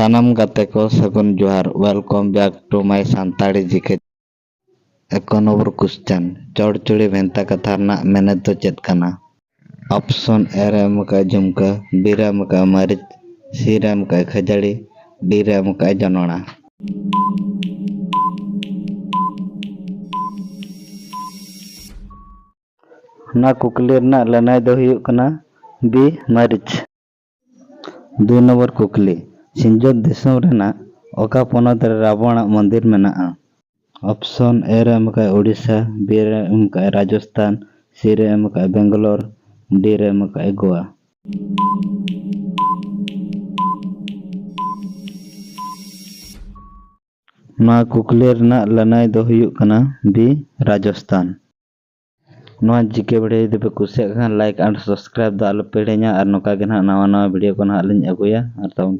सानाम गाते को सगुन जोहार। Welcome back to my Santali GK. एक नंबर क्वेश्चन चौड़चुड़ी भेंता कथा रना मेने तो चेत कना। ऑप्शन ए रे एमका झुमका, बी रे एमका मरीच, सी रे एमका खजड़ी, डी रे एमका जनोड़ा। ना कुकली रना लनाय दो हुयुग कना बी मरीच। 2 नंबर कुकली सिंजोत दिसम रेना ओका पोनत रे रावण मंदिर मेनाआ। ऑप्शन ए रे एमका उड़ीसा, बी रे एमका राजस्थान, सी रे एमका बेंगलोर, डी रे एमका गोवा। नवा कुकली रना लनाय दो हुयुग कना बी राजस्थान। नवा जीके वीडियो यदि पे कुसियाग खान लाइक एंड सब्सक्राइब द आलो पेड़ेኛ और नोका गे ना नवा वीडियो को ना लिंग अगुया और तब